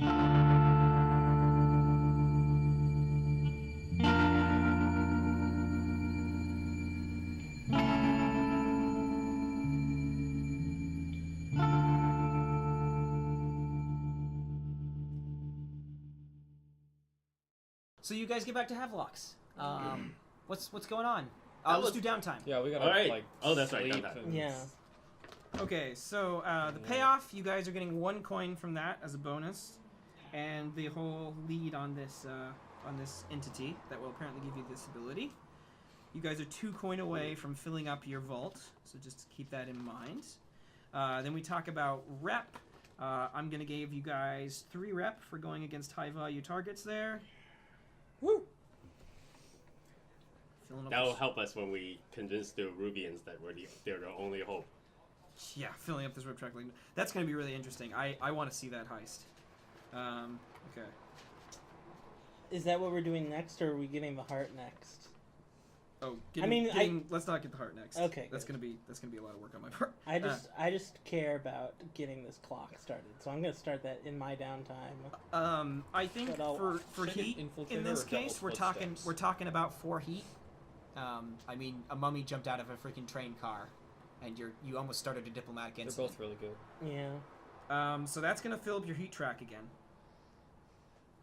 So you guys get back to Havelocks. What's going on? Let's do downtime. Yeah, we gotta right. That's right. downtime. Yeah. Okay, so the payoff, you guys are getting 1 coin from that as a bonus, and the whole lead on this entity that will apparently give you this ability. You guys are 2 coin away from filling up your vault, so just keep that in mind. Then we talk about rep. I'm gonna give you guys 3 rep for going against high value targets there. Woo! That will help us when we convince the Rubians that they're the only hope. Yeah, filling up this rip track. That's going to be really interesting. I want to see that heist. Okay. Is that what we're doing next, or are we getting the heart next? Oh, let's not get the heart next. Okay, that's gonna be a lot of work on my part. I just care about getting this clock started, so I'm gonna start that in my downtime. I think for heat in this case, we're talking about 4 heat. I mean, a mummy jumped out of a freaking train car, and you almost started a diplomatic incident. They're both really good. Yeah. So that's gonna fill up your heat track again.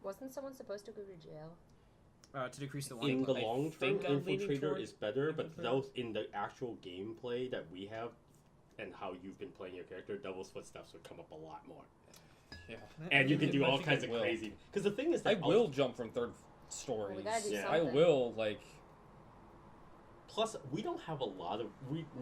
Wasn't someone supposed to go to jail? To decrease the one. In the long term, I'm leaning Infiltrator towards is better, but Infiltrator. those in the actual gameplay that we have and how you've been playing your character, Devil's Footsteps would come up a lot more. Yeah. And you can do I all think kinds it of will. crazy. Because the thing is that I will jump from 3rd stories. Well, we gotta do Yeah. I something. will, like... Plus, we don't have a lot of...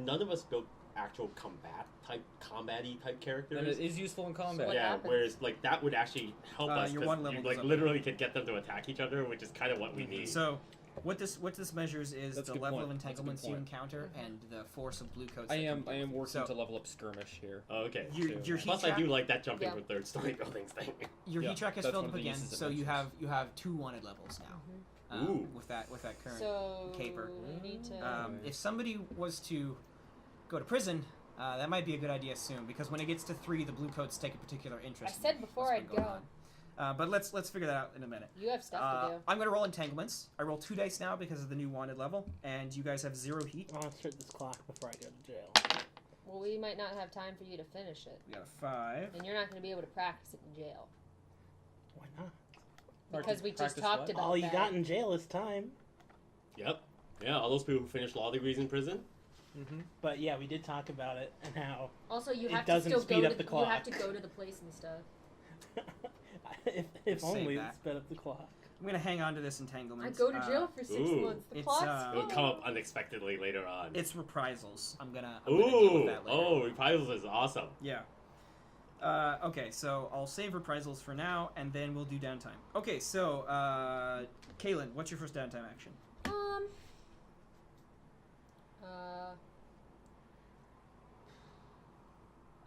None of us built actual combat-y type characters. And it is useful in combat. What Yeah, happens? whereas like that would actually help us your because one level you goes like up. literally could get them to attack each other, which is kind of what we need. So, what this measures is That's a the good level point. of That's a good entanglements you point. encounter and the force of blue coats. I that am can do. working So, to level up skirmish here. Oh, okay. Your heat Plus, I track, do like that jumping Yeah. from 3rd story buildings thing. Your Yeah, heat track is that's filled one up of the again, uses it so you mentions. have 2 wanted levels now. Ooh. With that current So caper. we need to. If somebody was to go to prison, that might be a good idea soon, because when it gets to 3, the blue coats take a particular I interest. said in before what's I'd been going go. on. But let's figure that out in a minute. You have stuff to do. I'm going to roll entanglements. I roll 2 dice now because of the new wanted level, and you guys have 0 heat. I want to start this clock before I go to jail. Well, we might not have time for you to finish it, We got a 5. and you're not going to be able to practice it in jail Why not? because we just Practice talked what? about All you that. got in jail is time. Yep. Yeah, all those people who finished law degrees in prison. Mm-hmm. But yeah, we did talk about it and how Also, you It have to doesn't still speed go up to the you have clock. to go to the place and stuff. if Save only that. it sped up the clock. I'm going to hang on to this entanglement. I go to jail for 6 ooh. months. The It's, plot's It'll full. come up unexpectedly later on. It's reprisals. I'm gonna deal with Ooh. that later. Oh, reprisals is awesome. Yeah. Okay, so I'll save reprisals for now, and then we'll do downtime. Okay, so, Caelin, what's your first downtime action?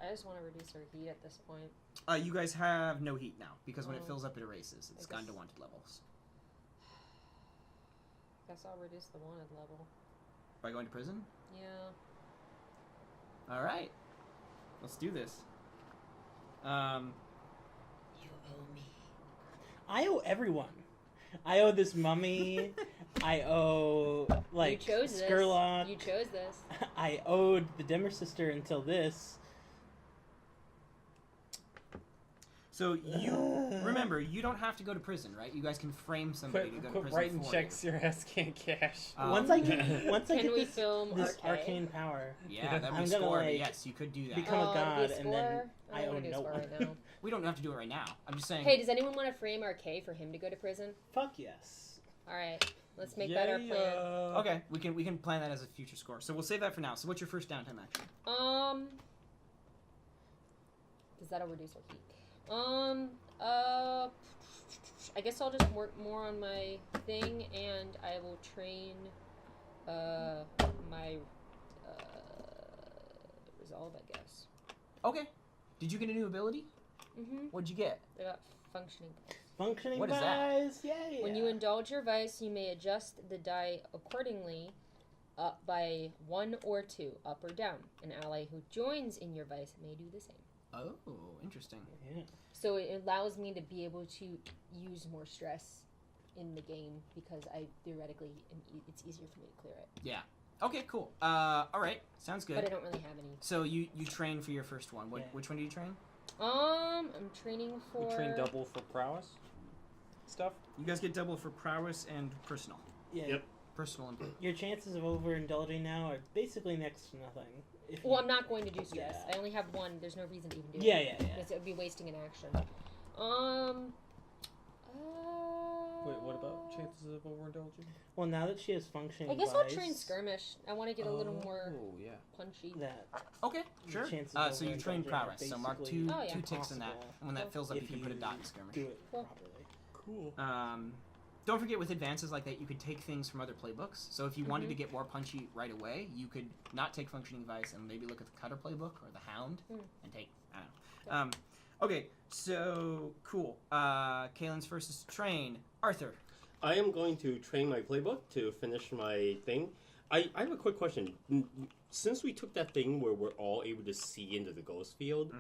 I just want to reduce our heat at this point. You guys have no heat now, because when it Oh. fills up, it erases. It's I gone to guess- wanted levels. Guess I'll reduce the wanted level. By going to prison? Yeah. Alright. Let's do this. You owe me. I owe everyone. I owe this mummy. I owe like you chose Skurlock. this. You chose this. I owed the Dimmer sister until this. So you remember, you don't have to go to prison, right? You guys can frame somebody to go to Quit prison writing for checks your ass can't cash. you. Once I get Can we this, film this Arkady? arcane power, Yeah, that'd be I'm a gonna, score, but like, yes, you could do that. become a god, to be and then score? I don't owe wanna do a no score one. right now. We don't have to do it right now. I'm just saying. Hey, does anyone want to frame Arkady for him to go to prison? Fuck yes. All right, let's make that our plan. Okay, we can plan that as a future score. So we'll save that for now. So what's your first downtime action? Because that'll reduce our heat. I guess I'll just work more on my thing, and I will train, my, resolve, I guess. Okay. Did you get a new ability? Mm-hmm. What'd you get? I got functioning. Functioning What is that? vice, yay! When you indulge your vice, you may adjust the die accordingly, up by 1 or 2, up or down. An ally who joins in your vice may do the same. Oh, interesting. Yeah. So it allows me to be able to use more stress in the game because I theoretically it's easier for me to clear it. Yeah. Okay, cool. All right, sounds good. But I don't really have any. So you train for your first one. Which one do you train? I'm training for. You train double for prowess stuff. You guys get double for prowess and personal. Yeah. Yep. Personal and Your chances of overindulging now are basically next to nothing. If Well, you- I'm not going to do stress. Yeah. I only have one. There's no reason to even do Yeah, it. yeah, yeah. Because it would be wasting an action. Wait, what about chances of overindulging? Well, now that she has functioning I guess I'll vice, train skirmish. I want to get a little more Oh yeah. punchy. That Okay, sure. chances of So you train overindulging are prowess. So mark two basically Oh, yeah. two ticks in that. impossible And when that fills up, you if can put a dot in skirmish. do it Cool. properly. Cool. Don't forget with advances like that, you could take things from other playbooks. So if you wanted to get more punchy right away, you could not take functioning vice and maybe look at the cutter playbook or the hound and take. I don't know. Okay, so cool. Caelin's first is train. Arthur. I am going to train my playbook to finish my thing. I have a quick question. Since we took that thing where we're all able to see into the ghost field,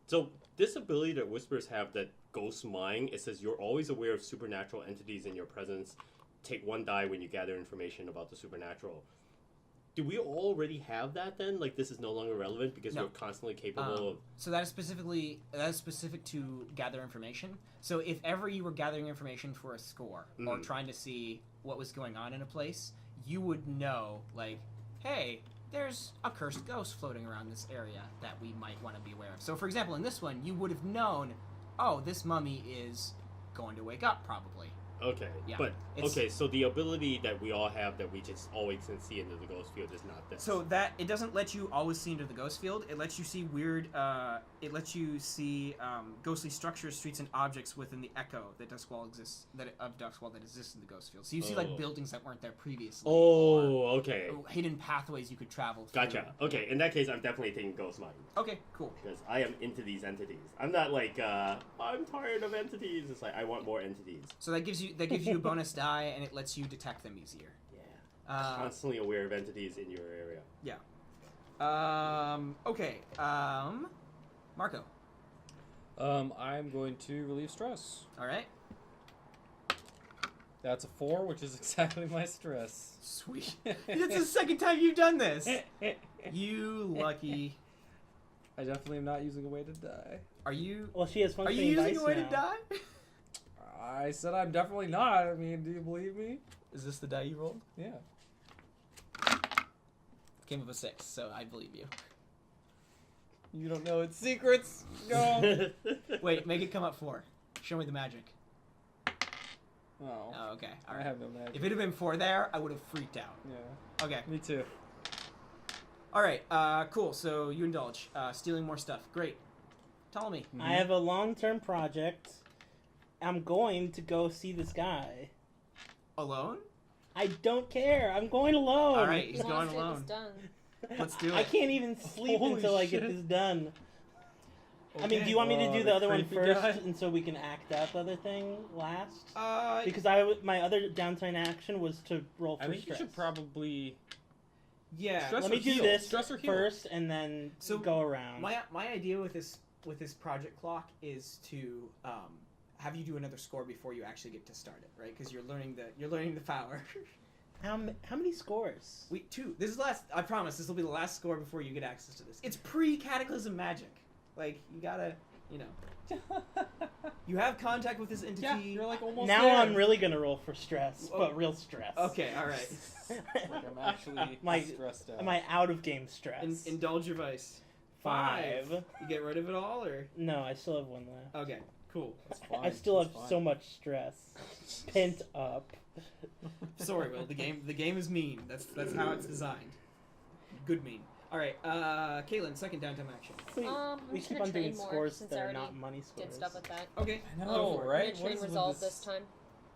so this ability that Whispers have that Ghost Mind, it says you're always aware of supernatural entities in your presence. Take one die when you gather information about the supernatural. Do we already have that then? Like this is no longer relevant because No. we're constantly capable of... So that is specific to gather information. So if ever you were gathering information for a score or trying to see what was going on in a place, you would know, like, hey, there's a cursed ghost floating around this area that we might want to be aware of. So for example, in this one, you would have known, oh, this mummy is going to wake up probably. Okay, Yeah, but it's- okay, so the ability that we all have that we just always can see into the ghost field is not this. So that it doesn't let you always see into the ghost field. It lets you see weird. It lets you see ghostly structures, streets, and objects within the echo that Doskvol exists of Doskvol that exists in the ghost field. So you see like buildings that weren't there previously. Oh, okay. Or hidden pathways you could travel through. Gotcha. Okay, in that case, I'm definitely taking Ghost Mind Okay, cool. because I am into these entities. I'm not like I'm tired of entities. It's like I want more entities. So that gives you a bonus die, and it lets you detect them easier. Yeah. Constantly aware of entities in your area. Okay. Marco. I'm going to relieve stress. All right. That's a 4, which is exactly my stress. Sweet. It's the second time you've done this. You lucky. I definitely am not using a weighted die. Are you? Well, she has Are functioning you using vice a weighted now. die? I said I'm definitely not. I mean, do you believe me? Is this the die you rolled? Yeah. Came up a 6, so I believe you. You don't know its secrets. Go. Wait, make it come up 4. Show me the magic. Oh. Oh, okay. All I right. have no magic. If it had been 4 there, I would have freaked out. Yeah. Okay. Me too. All right. Cool. So you indulge. Stealing more stuff. Great. Ptolemy. I have a long-term project. I'm going to go see this guy. Alone? I don't care. I'm going alone. All right. He He's going wants it, alone. it's done. Let's do I it. can't even sleep Holy until I get shit. this done. I mean, Okay. do you want me to Oh, do the the other one creepy first, guy? and so we can act out the other thing last? Because Because my other downtime action was to roll for I think stress. you should probably. yeah. Stress Let or me do heal. this Stress or heal. first, and then So, go around. My idea with this project clock is to have you do another score before you actually get to start it, right? Because you're learning the power. How many scores? 2. This is last. I promise. This will be the last score before you get access to this. It's pre-cataclysm magic. Like you gotta, you have contact with this entity. Yeah, you're like almost Now there. I'm really gonna roll for stress, Oh. but real stress. Okay. All right. Like I'm actually My- stressed out. My out of game stress. Indulge your vice. 5. You get rid of it all, or No, I still have one left. okay, cool. That's fine. I still have That's fine. so much stress pent up. Sorry, Will. The game is mean. That's how it's designed. Good mean. All right. Caelin, second downtime action. We, I'm we just keep gonna on doing train more, scores since that I are already not money scores. Did stuff with that. Okay. I Go know, for it. right? I'm What gonna train is with resolve this- this time.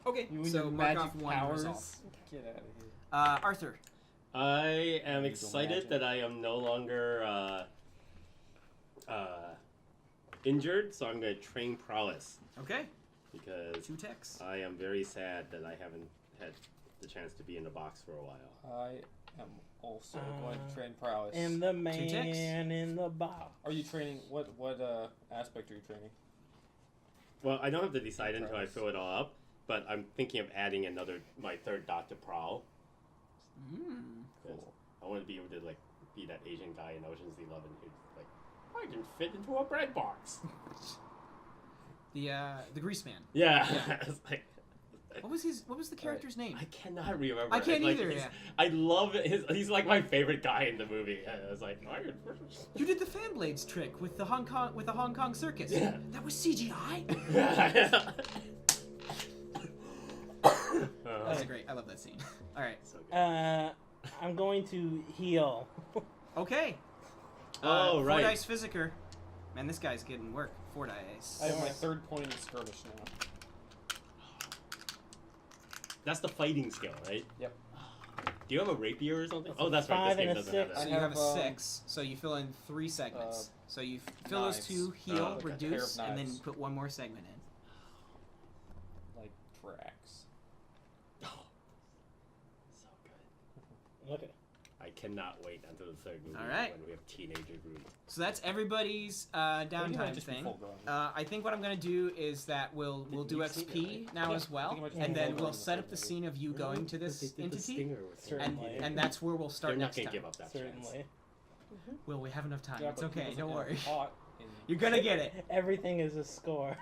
Okay. You and so your mark magic off 1 powers. resolve. Get out of here. Arthur. I am Use excited magic. that I am no longer injured, so I'm going to train prowess Okay. because 2 ticks. I am very sad that I haven't had the chance to be in the box for a while. I am also going to train prowess. And the ticks. man in the box. Are you training? What aspect are you training? Well, I don't have to decide until I fill it all up, but I'm thinking of adding my third dot to Prowl. Cool. I want to be able to like be that Asian guy in Ocean's 11 who's like, I can fit into a bread box. The Grease Man. Yeah. Yeah. It's like, What was the character's name? I cannot remember. I can't like, either. Yeah. I love it. He's like my favorite guy in the movie. I was like, You did the fan blades trick with the Hong Kong circus. Yeah. That was CGI. That's great. I love that scene. All right. So good. I'm going to heal. Okay. Oh, 4 right. dice physiker. Man, this guy's getting work. 4 dice. I have my 3rd point in skirmish now. That's the fighting skill, right? Yep. Do you have a rapier or something? It's Oh, that's right. 5 This game and a doesn't have 6. So that. you have a have, 6. So you fill in 3 segments. So you fill knives. those 2, heal, Like a pair reduce, of and then knives. put 1 more segment in. Like Drax. Oh, so good. Okay. I cannot wait until the 3rd movie All right. when we have teenager Groot. So that's everybody's Maybe downtime might just be thing. full grown. I think what I'm gonna do is that we'll do You've seen XP it, right? now Yeah, as I well, think it might just and be then full we'll grown set up in the the scene of you going to this They did the entity, stinger with Sure. it. and that's where we'll start They're not next gonna time. give up that chance. Certainly. Will we have enough time? Yeah, It's but he okay. doesn't Don't get worry. caught in- You're gonna get it. Everything is a score.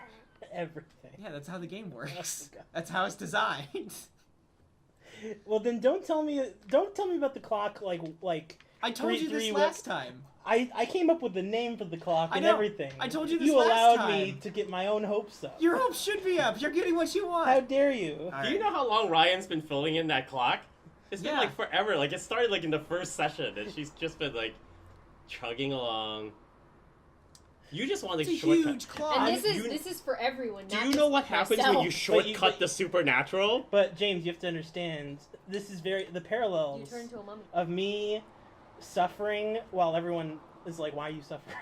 Everything. Yeah, that's how the game works. Oh, God. That's how it's designed. Well, then don't tell me about the clock. Like I told you this three last time. I came up with the name for the clock I and know. everything. I told you this You last allowed me time. to get my own hopes up. Your hopes should be up. You're getting what you want. How dare you? All Do you right. know how long Ryan's been filling in that clock? It's been Yeah. like forever. Like it started like in the first session, and she's just been like chugging along. You just want It's to a shortcut. huge clock. And you- this is for everyone. Do not you just know what happens when you myself. shortcut the supernatural? But James, you have to understand. This is the You parallels turn into a mummy. of me suffering while everyone is like, "Why are you suffering?"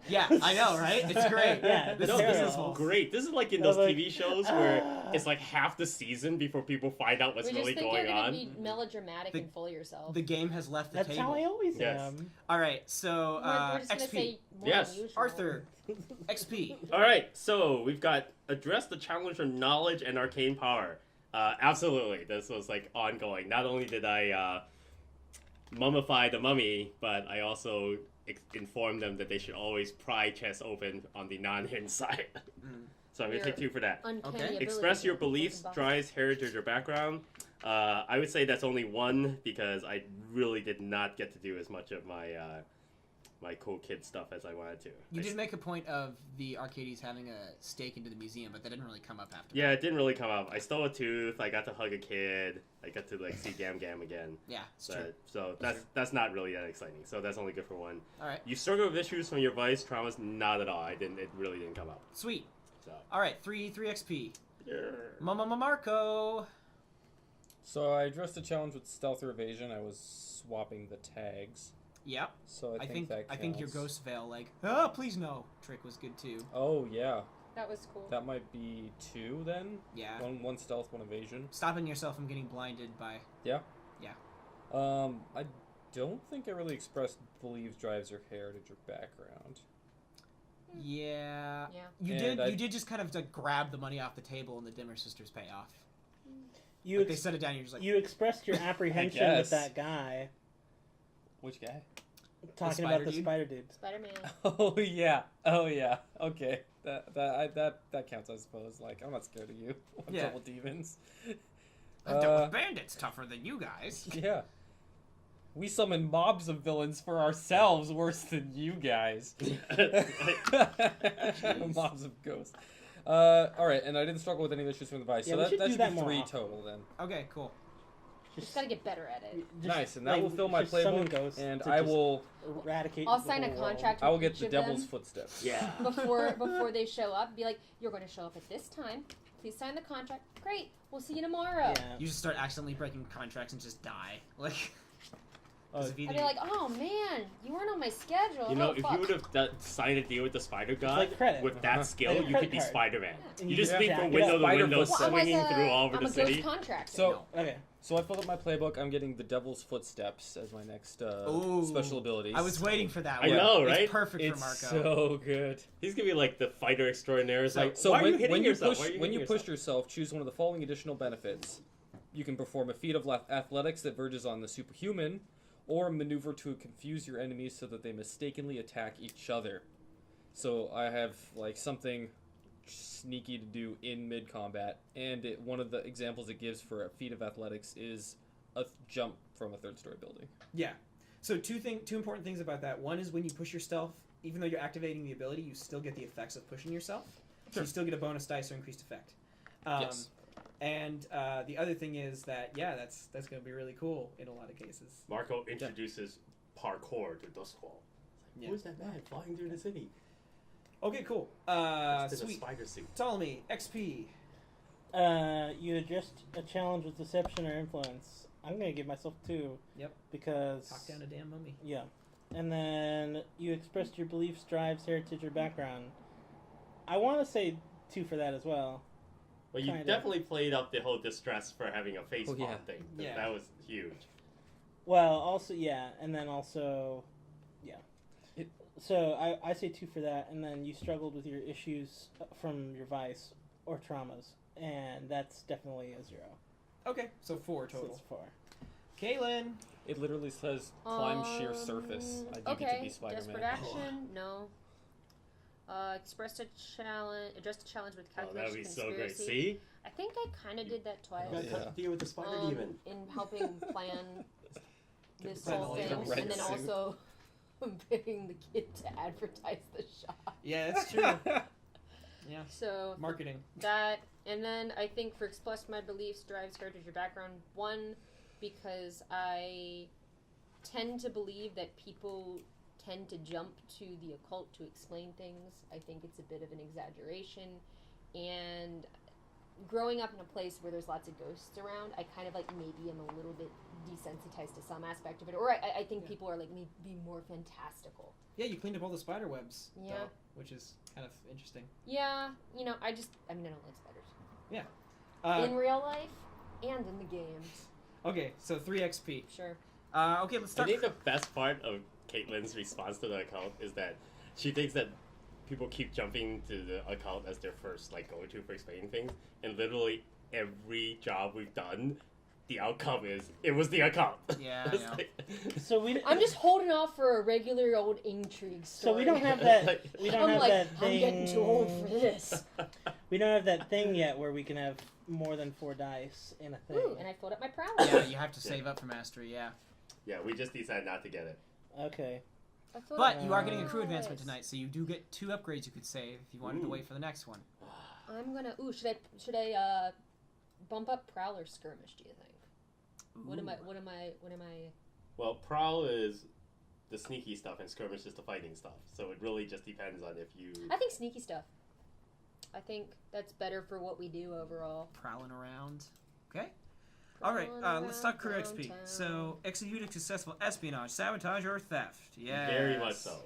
Yeah, I know, right? It's great. Yeah, This No, is this is beautiful. great. This is like in I was those like, TV shows where it's like half the season before people find out what's We just really think going you're gonna on. be melodramatic The- and full of yourself. The game has left the That's table. how I always Yes. am. All right, so we're just gonna XP. say more Yes. than usual. Arthur, XP. All right, so we've got address the challenge of knowledge and arcane power. Absolutely, this was like ongoing. Not only did I mummify the mummy, but I also informed them that they should always pry chests open on the non-hidden side. So I'm gonna take 2 for that. Uncanny Okay. ability Express your to open beliefs, boxes. tries, heritage, or background. I would say that's only 1 because I really did not get to do as much of my my cool kid stuff as I wanted to. You I did make a point of the Arkades having a stake into the museum, but that didn't really come up after. Yeah, it didn't really come up. I stole a tooth. I got to hug a kid. I got to like see Gam Gam again. Yeah, it's true. But, so that's not really that exciting. So that's only good for 1. All right, You struggle with issues from your vice traumas. Not at all. It really didn't come up. sweet. So. All right, 3 XP. Yeah. Mama Marco. So I addressed the challenge with stealth or evasion. I was swapping the tags. Yep. So I think that I think your counts. ghost veil, like, oh please no, trick was good too. Oh yeah, That was cool. that might be 2 then. Yeah. One stealth, 1 evasion. Stopping yourself from getting blinded by. Yeah. Yeah. I don't think I really expressed believes, drives, or heritage or background. Yeah. Yeah. You And did. You did just kind of like grab the money off the table, and the Dimmer sisters pay off. You Like, they set it down. And you're just like, you expressed your apprehension guess. with that guy Which guy? talking spider about the dude? spider dude. Spider-Man. Oh yeah. Oh yeah. Okay. That counts, I suppose. Like I'm not scared of you. I'm Yeah. double demons. I dealt with bandits tougher than you guys. Yeah. We summon mobs of villains for ourselves worse than you guys. Mobs of ghosts. Alright, and I didn't struggle with any issues from the vice. Yeah, so we should that do should that be more 3 often. total then. Okay, cool. Just gotta get better at it. Just, Nice, and that like, will fill my just summon playbook, ghosts and to I just will eradicate. I'll the sign a whole world. contract. I will with get each the of devil's them footsteps. Yeah. before they show up. Be like, you're going to show up at this time. Please sign the contract. Great. We'll see you tomorrow. Yeah. You just start accidentally breaking contracts and just die. Like. Oh, 'cause if you I'd be like, oh man, you weren't on my schedule. You know, oh, if fuck. you would have signed a deal with the Spider God, like credit. with that skill, Like a you credit could be card. Spider-Man. Yeah. You just Yeah. leap Yeah. from window to Spider window, foot. Well, swinging through all over I'm the a city. ghost contractor. So- Okay. So I filled up my playbook. I'm getting the Devil's Footsteps as my next Ooh. special abilities. I was waiting for that I one. know, right? It's perfect It's for Marco. so good. He's gonna be like the fighter extraordinaire. It's like, So why are when, you hitting when you yourself? push Why are you when hitting you push yourself? yourself, choose one of the following additional benefits. You can perform a feat of athletics that verges on the superhuman, or maneuver to confuse your enemies so that they mistakenly attack each other. So I have like something sneaky to do in mid combat, and one of the examples it gives for a feat of athletics is a jump from a third-story building. Yeah. So two important things about that. One is when you push yourself, even though you're activating the ability, you still get the effects of pushing yourself. So Sure. you still get a bonus dice or increased effect. Yes. And the other thing is that that's going to be really cool in a lot of cases. Marco introduces parkour to Doskvol. Yeah. Who's that man flying through the city? Okay, cool. It's in a Sweet. spider suit. Ptolemy, XP. You adjust a challenge with deception or influence. I'm gonna give myself 2. Yep. Because Talk down a damn mummy. yeah, and then you expressed your beliefs, drives, heritage, or background. I want to say 2 for that as well. Well, you Kinda. definitely played up the whole distress for having a face palm yeah. thing. Yeah. That was huge. Well, also yeah, and then also yeah. So I say 2 for that, and then you struggled with your issues from your vice or traumas, and that's definitely a 0. Okay, so 4 So total. it's 4. Kaelin. It literally says climb sheer surface. I do get to Okay, be Spider-Man. desperate action, no. Expressed a challenge, addressed a challenge with Oh, that would calculation be so great. conspiracy. See? I think I kind of did that twice. You gotta cut the deal with the spider demon. In helping plan this Plan whole the thing, red and then suit. also paying the kid to advertise the shop. Yeah, that's true. Yeah. So Marketing. that, and then I think for express my beliefs, drives, heritage, or background. 1, because I tend to believe that people tend to jump to the occult to explain things. I think it's a bit of an exaggeration, and growing up in a place where there's lots of ghosts around, I kind of like maybe am a little bit desensitized to some aspect of it, or I think people are like me be more fantastical. Yeah, you cleaned up all the spider webs. Yeah. though, which is kind of interesting. Yeah, I don't like spiders. Yeah. In real life and in the games. Okay, so 3 XP. Sure. Okay, let's I start. think the best part of Caitlin's response to the occult is that she thinks that people keep jumping to the occult as their first go-to for explaining things, and literally every job we've done, the outcome is it was the occult. Yeah, It's I know. So we I'm just holding off for a regular old intrigue story. so we don't have that. We don't I'm have like, that I'm thing. getting too old for this. We don't have that thing yet where we can have more than 4 dice in a thing. Ooh, and I filled up my prowess. Yeah, you have to save up for mastery. Yeah, Yeah, we just decided not to get it. Okay. I filled but up you my are getting a crew advancement prowess. tonight, so you do get 2 upgrades you could save if you wanted to Ooh. wait for the next one. I'm gonna. Ooh, should I bump up prowl or skirmish? Do you think? What am I? Well, prowl is the sneaky stuff, and skirmish is the fighting stuff. So it really just depends on if you. I think sneaky stuff. I think that's better for what we do overall. Prowling around. Okay. All right. Let's talk crew XP. So execute a successful espionage, sabotage, or theft. Yeah. Very much so.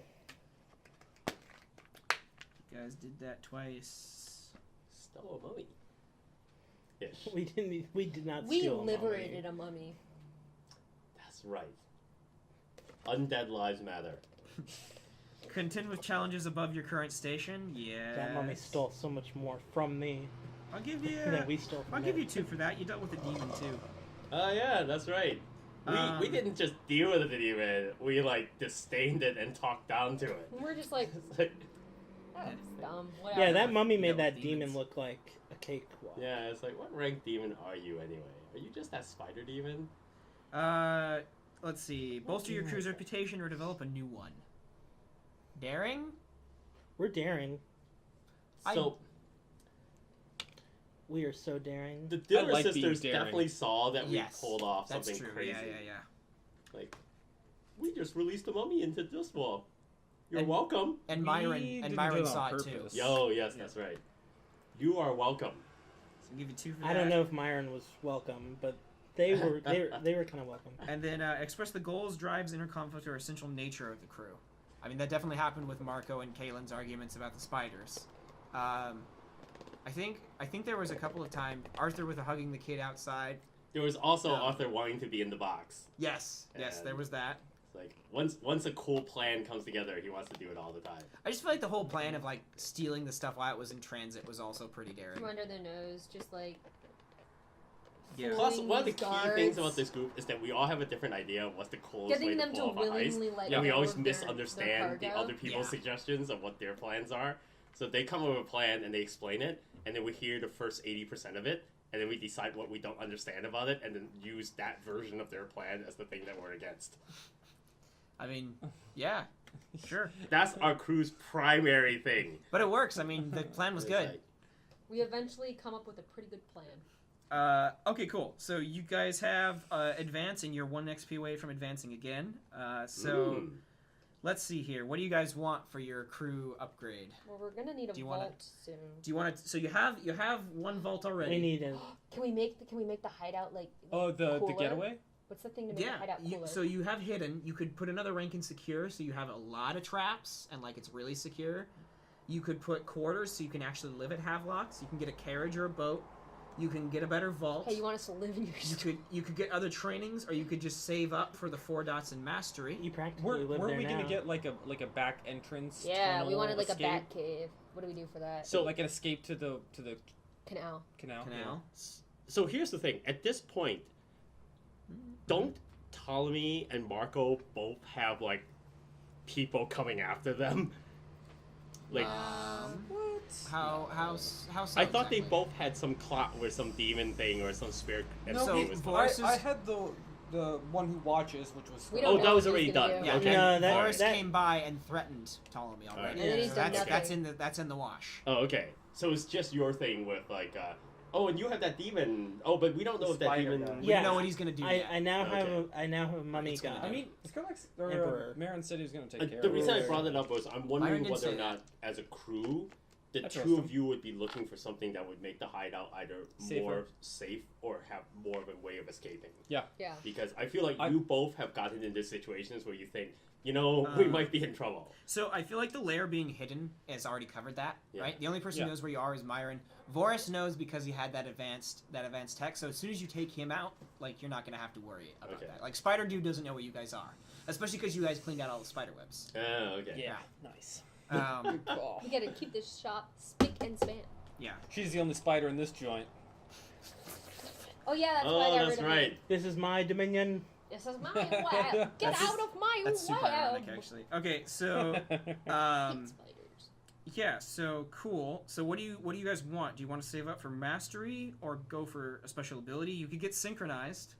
You guys did that twice. Stole a mummy. Ish. We didn't. We did not We steal a mummy. liberated a mummy. That's right. Undead lives matter. Contend with challenges above your current station. Yeah. That mummy stole so much more from me I'll give you. than we stole from I'll it. give you 2 for that. You dealt with a demon too. Oh yeah, that's right. We didn't just deal with the demon. We disdained it and talked down to it. And we're just like, It's like, oh, it's dumb. Whatever. Yeah, that mummy made Yeah, that demons. demon look like a cakewalk. yeah, it's like, what rank demon are you anyway? Are you just that spider demon? Let's see. Bolster your crew's reputation or develop a new one. Daring? We're daring. So We are so daring. the Diller like being sisters daring. definitely saw that we Yes, pulled off That's something true. crazy. Yeah. Like, we just released a mummy into Doskvol. You're And- welcome. And We Myron didn't Myron do it on saw it too. purpose. Yo, yes, that's right. You are welcome. So I'll give you 2 for that. I don't know if Myron was welcome, but they were they were kind of welcome. And then express the goals, drives, inner conflict, or essential nature of the crew. I mean, that definitely happened with Marco and Caelin's arguments about the spiders. I think there was a couple of times Arthur with hugging the kid outside. there was also No. Arthur wanting to be in the box. Yes, there And- was that. It's like once a cool plan comes together, he wants to do it all the time. I just feel like the whole plan of like stealing the stuff while it was in transit was also pretty daring. From under their nose, just like. Yeah. Plus, one of the These key guards. things about this group is that we all have a different idea of what's the coolest way Getting to them to pull off a heist. willingly let And we go always of misunderstand the their other cargo. people's Yeah. suggestions of what their plans are. So they come up with a plan and they explain it, and then we hear the first 80% of it, and then we decide what we don't understand about it, and then use that version of their plan as the thing that we're against. I mean, yeah, sure, That's our crew's primary thing. but it works. I mean, the plan was It's good. like, We eventually come up with a pretty good plan. Okay, cool. So you guys have advance, and you're 1 XP away from advancing again. Let's see here. What do you guys want for your crew upgrade? Well, we're gonna need a Do you wanna- vault soon. Do you want to? So you have one vault already. We need a. Can we make the hideout like? Oh, the cooler? getaway? What's the thing to make the Yeah. hideout cooler? So you have hidden. You could put another rank in secure, so you have a lot of traps, and like it's really secure. You could put quarters, so you can actually live at Havelocks. You can get a carriage or a boat. You can get a better vault. Hey, you want us to live in your? You could get other trainings, or you could just save up for the 4 dots in mastery. You practically live Weren't there we now. gonna get like a back entrance? Yeah, we tunnel wanted like escape? a bat cave. What do we do for that? So like an escape to the Canal. canal. Canal. So here's the thing. At this point, don't Ptolemy and Marco both have like people coming after them? Like How so I thought they exactly? both had some clot with some demon thing or some spirit. And No, something we- was Boris is- I had the one who watches, which was. We Oh, don't that know was what already he's gonna done. do. Yeah, Okay. No, that- Boris that- came by and threatened Ptolemy already. Alright. And then he's So done that's nothing. that's in the wash. Oh, okay. So it's just your thing with like, oh, and you have that demon. Oh, but we don't know The if that spider demon. guy. We Yeah. don't know what he's gonna do yet. I now have Okay. a mummy It's gonna god. I mean, it's kind of like Emperor. Marin said he was gonna take care The of it. reason I brought it up was I'm Myron wondering did whether say or not, as a crew, the I trust two him. of you would be looking for something that would make the hideout either Safer. more safe or have more of a way of escaping. Yeah. Because I feel like I- you both have gotten into situations where you think, you know, we might be in trouble. So I feel like the lair being hidden has already covered that, Yeah. right? The only person Yeah. who knows where you are is Myron. Voris knows because he had that advanced tech. So as soon as you take him out, like you're not gonna have to worry about Okay. that. Like Spider Dude doesn't know what you guys are, especially because you guys cleaned out all the spider webs. Oh, okay. Yeah, nice. Oh. We gotta keep this shop spick and span. Yeah. She's the only spider in this joint. Oh yeah, that's why I Oh, got that's rid of right. This is my dominion. This is my web. Get That's out of my That's super ironic, web. actually. Okay, so Hate spiders. yeah, so cool. So what do you guys want? Do you want to save up for mastery or go for a special ability? You could get synchronized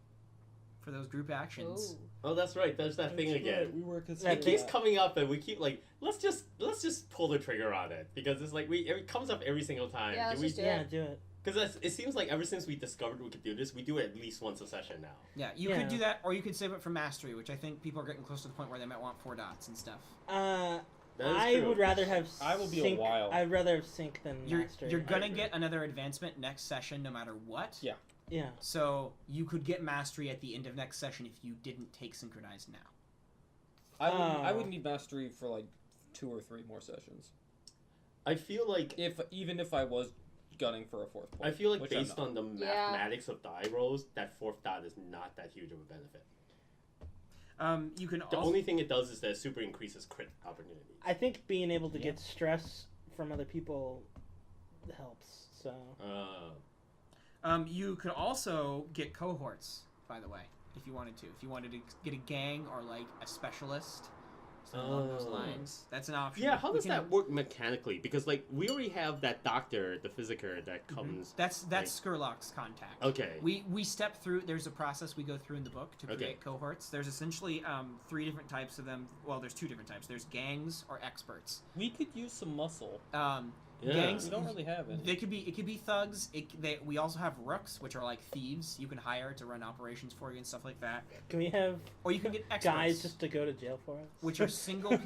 for those group actions. Oh. Oh, that's right. There's that thing again. We were It considering keeps that. coming up, and we keep like, let's just pull the trigger on it because it's like it comes up every single time. Yeah, let's we? just do Yeah, it. do it. Because it seems like ever since we discovered we could do this, we do it at least once a session now. Yeah, you Yeah. could do that, or you could save it for mastery, which I think people are getting close to the point where they might want 4 dots and stuff. That is I true. would rather have. I will be a sync. while. I'd rather have sync than You're mastery. gonna agree. get another advancement next session, no matter what. Yeah. Yeah. So you could get mastery at the end of next session if you didn't take synchronized now. I would Oh. need mastery for like 2 or 3 more sessions. I feel like Even if I was gunning for a 4th point. I feel like which I'm based not. on the mathematics of die rolls, that 4th dot is not that huge of a benefit. You can The also only thing it does is that it super increases crit opportunities. I think being able to Yeah. get stress from other people helps. So you could also get cohorts, by the way, if you wanted to. If you wanted to get a gang or like a specialist, something along those Oh. lines. That's an option. Yeah, how We does that work mechanically? Because like we already have that doctor, the physiker that comes. That's Skurlock's contact. Okay. We step through. There's a process we go through in the book to Okay. create cohorts. There's essentially 3 different types of them. Well, there's 2 different types. There's gangs or experts. We could use some muscle. Yeah. Gangs. We don't really have any. It could be thugs. We also have rooks, which are like thieves. You can hire to run operations for you and stuff like that. can we have Or you can get experts, guys just to go to jail for us? which are single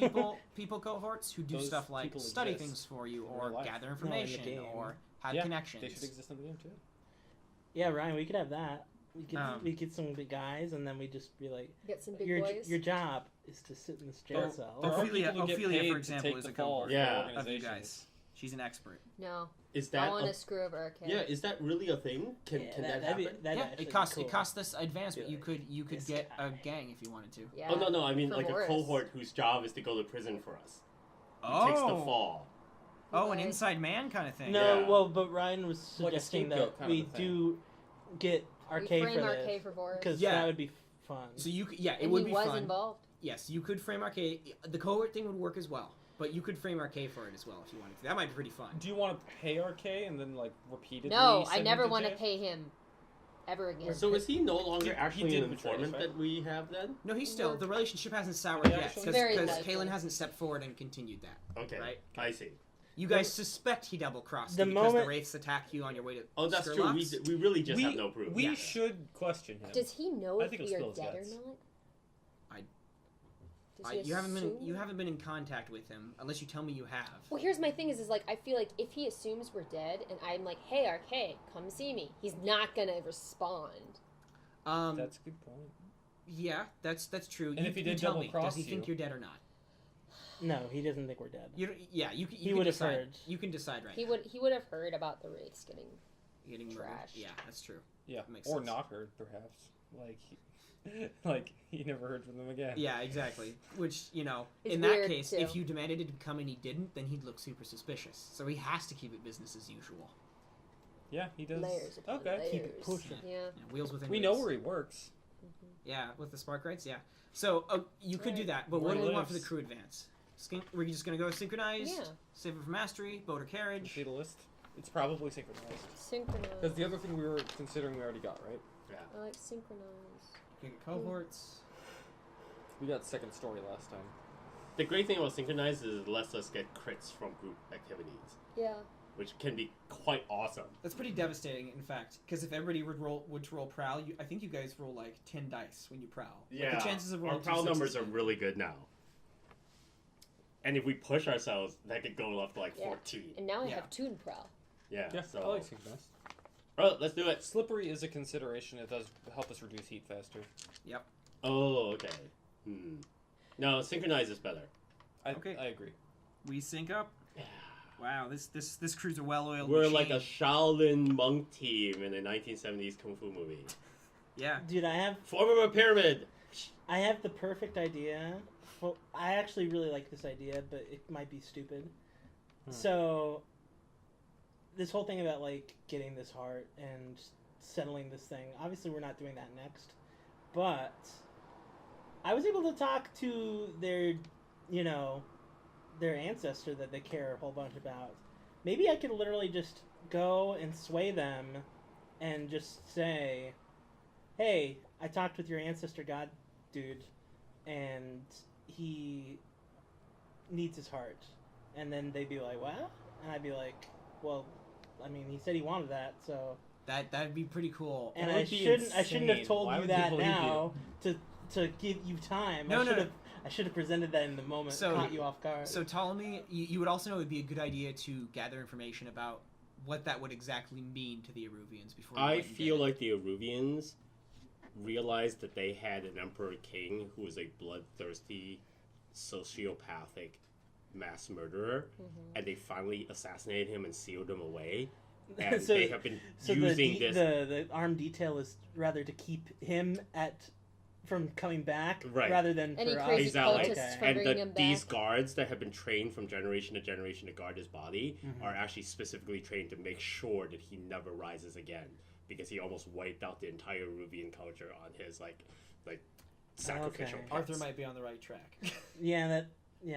people cohorts who do Those stuff like people study exist things for you, in or real life. gather in the information, game. or have Yeah, connections. They should exist in the game too. Yeah, Ryan, we could have that. We could Um, we get some big guys, and then we just be like, Get some big your boys. your job is to sit in this jail There- cell. there are Ophelia, people who get Ophelia, paid for to example, take is the a fall cohort for Yeah. of you organizations. guys. She's an expert. No. Is that I want to screw over Arkady. yeah? Is that really a thing? Can that happen? It costs this advance, but you could get a gang if you wanted to. Yeah. Oh no, I mean For like Boris. a cohort whose job is to go to prison for us. Who Oh, takes the fall. Oh, an inside man kind of thing. No, Yeah. well, but Ryan was Like a suggesting scapegoat that kind of we a thing. do get We Arkady frame for Arkady this for Boris. because Yeah. that would be fun. So you could, it and would he be was fun. involved. Yes, you could frame Arkady. The cohort thing would work as well, but you could frame Arkady for it as well if you wanted to. That might be pretty fun. Do you want to pay Arkady and then like repeatedly? No, I send him never to want to jail? pay him ever again. So is he no longer He actually did an betray us, informant right? that we have then? No, he's still. Lurk. The relationship hasn't soured Yeah, yet actually. because Very likely. Caelin hasn't stepped forward and continued that. Okay, Right. I see. You guys suspect he double crossed The you because the moment- wraiths attack you on your way to. Oh, that's true. Skurlock's. We really just have no proof. We Yeah. should question him. Does he know I if think we it'll are spill his dead or guts. not? I- Does he you haven't been assume? you haven't been in contact with him unless you tell me you have. Well, here's my thing: is like I feel like if he assumes we're dead, and I'm like, "Hey, Arkady, come see me," he's not gonna respond. That's a good point. Yeah, that's true. And you, if he you did tell double me, cross does he think you- you're dead or not? No, he doesn't think we're dead. You He can would have decide. heard. You can decide right. He would have heard about the wraiths getting murdered. trashed. Yeah, that's true. Yeah, Makes or sense. not heard perhaps. Like he never heard from them again. Yeah, exactly. Which It's in that weird, case, too. if you demanded him to come and he didn't, then he'd look super suspicious. So he has to keep it business as usual. Yeah, he does. Layers upon Okay. layers. Keep it pushing. Yeah. Wheels within. We know wheels. where he works. Yeah, with the spark rights. Yeah. So you could do Right. that, but Where what do he we want for the lives. crew advance? We're just gonna go synchronized, Yeah. save it for mastery, boat or carriage. See the list? It's probably synchronized. Synchronized. Because the other thing we were considering we already got, right? I like synchronized. Okay, cohorts. We got second story last time. The great thing about synchronized is it lets us get crits from group activities, Yeah. which can be quite awesome. That's pretty devastating, in fact, because if everybody would roll prowl, I think you guys roll like 10 dice when you prowl. Yeah, Like, the chances of our rolling prowl 2 numbers sixes- are really good now. And if we push ourselves, that could go up to like Yeah. 14. And now I Yeah. have Toon Prowl. Yeah, Yeah, so... I like synchronized. Oh, let's do it. Slippery is a consideration. It does help us reduce heat faster. Oh, okay. No, synchronized is better. Okay. I agree. We sync up. Wow, this crew's a well-oiled We're machine. like a Shaolin monk team in a 1970s kung fu movie. Yeah. Dude, I Form of a pyramid! have the perfect idea. I actually really like this idea, but it might be stupid. So, this whole thing about like getting this heart and settling this thing. Obviously, we're not doing that next, but I was able to talk to their ancestor that they care a whole bunch about. Maybe I could literally just go and sway them and just say, hey, I talked with your ancestor god dude, and he needs his heart. And then they'd be like, what? And I'd be like, well, I mean, he said he wanted that, so... That'd be pretty cool. And That I would be shouldn't have insane. told Why you would that they believe now to give you time. No, I should have presented that in the moment, So- caught you off guard. So Ptolemy, you would also know it would be a good idea to gather information about what that would exactly mean to the Eruvians before. I feel like the Eruvians realized that they had an emperor king who was a bloodthirsty, sociopathic mass murderer, and they finally assassinated him and sealed him away. And So- they have been So using this. the armed detail is rather to keep him from coming back, Right. rather than Any for us. crazy Exactly. cultists from And bringing him these back. guards that have been trained from generation to generation to guard his body are actually specifically trained to make sure that he never rises again, because he almost wiped out the entire Eruvian culture on his like sacrificial Okay. pets. Arthur might be on the right track. Yeah,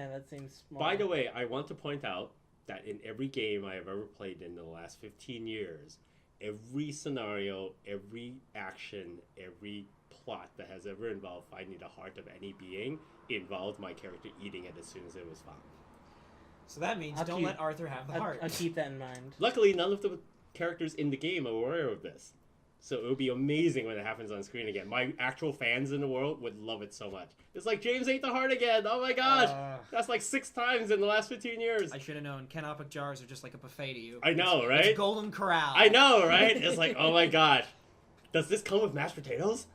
that seems smart. By the way, I want to point out that in every game I have ever played in the last 15 years, every scenario, every action, every plot that has ever involved finding the heart of any being involved my character eating it as soon as it was found. So that means I'll don't keep- let Arthur have the heart. I'll keep that in mind. Luckily, none of the characters in the game are aware of this. So it would be amazing when it happens on screen again. My actual fans in the world would love it so much. It's like, James ate the heart again! Oh my gosh! That's like 6 times in the last 15 years! I should have known. Canopic jars are just like a buffet to you. I know, right? It's Golden Corral. I know, right? It's like, oh my gosh. Does this come with mashed potatoes?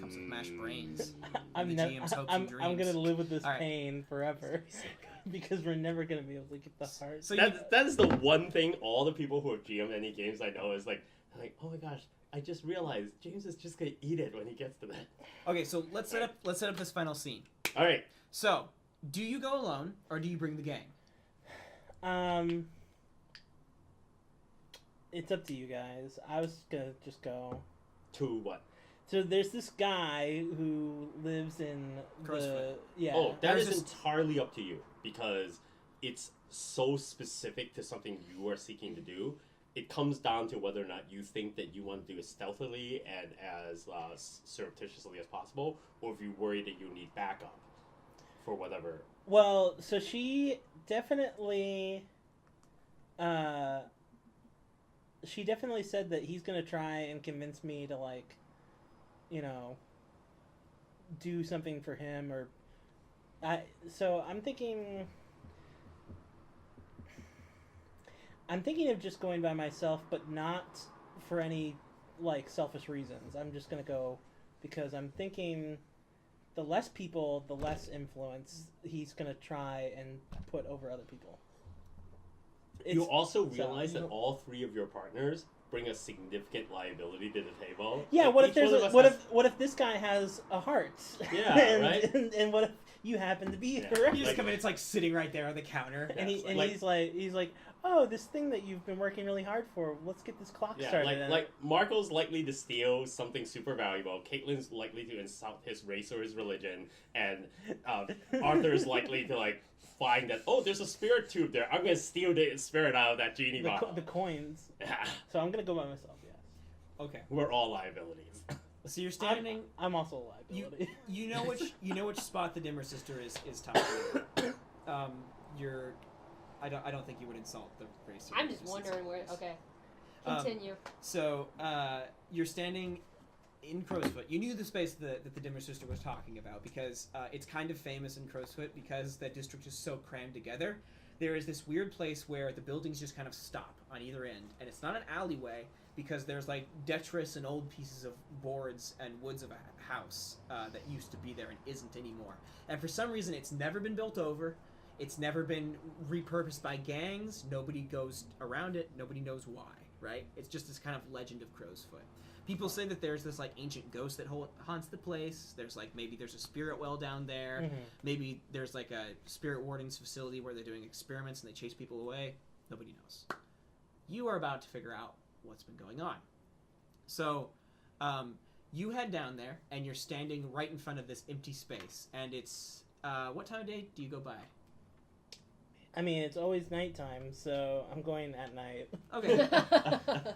Comes with mashed brains. I'm The GM's hopes and gonna dreams. live with this All right. pain forever. So good. because we're never gonna be able to get the heart. So That is the one thing all the people who have GM'd any games I know is like, oh my gosh, I just realized James is just gonna eat it when he gets to that. okay, so let's set up this final scene. All right. So, do you go alone or do you bring the gang? It's up to you guys. I was gonna just go. To what? So there's this guy who lives in Crowsfoot. Oh, that There's is this- entirely up to you because it's so specific to something you are seeking to do. It comes down to whether or not you think that you want to do it stealthily and as surreptitiously as possible, or if you worry that you need backup for whatever. Well, so she definitely said that he's gonna try and convince me to, like, you know, do something for him, or so I'm thinking of just going by myself, but not for any, like, selfish reasons. I'm just gonna go because I'm thinking the less people, the less influence he's gonna try and put over other people. You also realize that all three of your partners bring a significant liability to the table. Yeah, Like, what if each there's one a, of us what has- if what if this guy has a heart? Yeah, and, right? And what if you happen to be Yeah. correct? You just Like- come in, it's like sitting right there on the counter. And Yeah, he's like, oh, this thing that you've been working really hard for. Let's get this clock Yeah, started. like Marco's likely to steal something super valuable. Caitlin's likely to insult his race or his religion, and Arthur's likely to like find that there's a spirit tube there. I'm gonna steal the spirit out of that genie bottle. the coins. Yeah, So I'm gonna go by myself. Yes, Okay. we're all liabilities. So you're standing. I'm also a liability. You know which spot the Dimmer sister is talking about. I don't think you would insult the race. I'm just wondering where. Okay, continue. So you're standing in Crowsfoot. You knew the space that the Dimmer sister was talking about because it's kind of famous in Crowsfoot because that district is so crammed together. There is this weird place where the buildings just kind of stop on either end, and it's not an alleyway because there's like detritus and old pieces of boards and woods of a house that used to be there and isn't anymore. And for some reason, it's never been built over. It's never been repurposed by gangs. Nobody goes around it. Nobody knows why, right? It's just this kind of legend of Crowsfoot. People say that there's this like ancient ghost that haunts the place. There's like maybe there's a spirit well down there. Mm-hmm. Maybe there's like a spirit wardings facility where they're doing experiments and they chase people away. Nobody knows. You are about to figure out what's been going on. So, you head down there and you're standing right in front of this empty space. And it's what time of day do you go by? I mean, it's always nighttime, so I'm going at night. Okay.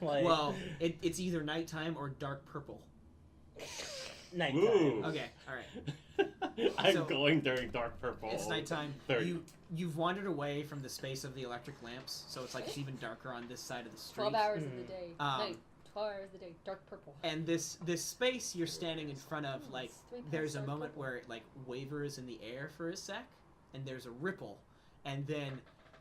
Like, Well, it's either nighttime or dark purple. nighttime. Ooh. Okay, all right. I'm So- going during dark purple. It's nighttime. 30. You've wandered away from the space of the electric lamps, so it's like it's even darker on this side of the street. 12 hours of the day. Um, Night. 12 hours of the day. Dark purple. And this space you're standing in front of, like, It's 3 past there's a dark moment purple. where it like wavers in the air for a sec, and there's a ripple, and then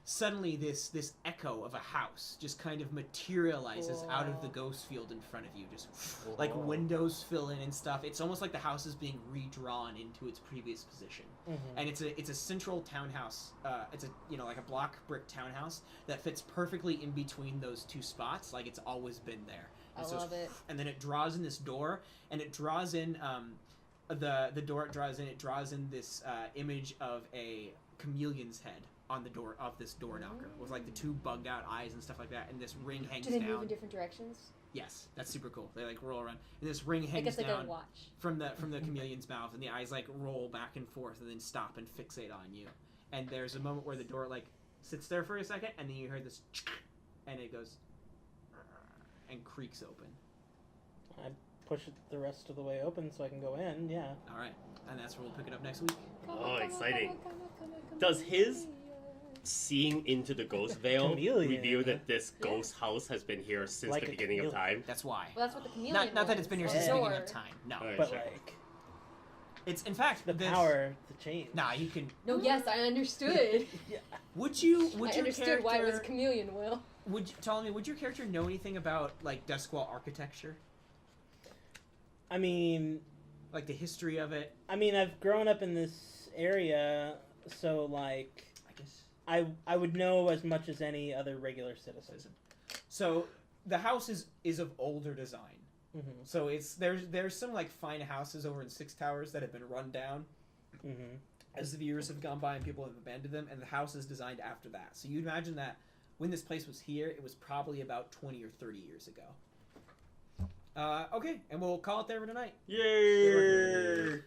suddenly this echo of a house just kind of materializes out of the Whoa. ghost field in front of you, just like windows fill in and stuff. It's almost like the house is being redrawn into its previous position. Mhm. And it's a central townhouse. It's a like a block brick townhouse that fits perfectly in between those two spots. Like it's always been there. I And so love it. And then it draws in this door, and it draws in the door. It draws in this image of a chameleon's head on the door of this door knocker with like the two bugged out eyes and stuff like that. And this ring hangs Do they down. move in different directions? Yes, that's super cool. They like roll around, and this ring I hangs guess like down a watch. from the chameleon's mouth, and the eyes like roll back and forth and then stop and fixate on you. And there's a moment where the door like sits there for a second, and then you hear this, and it goes and creaks open. I push it the rest of the way open so I can go in. Yeah. All right, and that's where we'll pick it up next week. Oh, exciting. Does his seeing into the ghost veil Chameleon. reveal that this ghost house has been here since Like the a beginning of chameleon. time? That's why. Well, that's what the chameleon Not that it's been here was. since the Yeah. beginning of time. No, Alright. But Sure. like it's in fact the this, power to change. Nah, you can. No, yes, I understood. Yeah. Would I your understood character? why it was a chameleon, Will. Would your character know anything about like Doskvol architecture, I mean, like the history of it? I've grown up in this area, so like I guess I would know as much as any other regular citizen. So the house is of older design. Mm-hmm. So there's some like fine houses over in Six Towers that have been run down Mm-hmm. as the years have gone by and people have abandoned them, and the house is designed after that. So you'd imagine that when this place was here, it was probably about 20 or 30 years ago. Okay, and we'll call it there for tonight. Yay!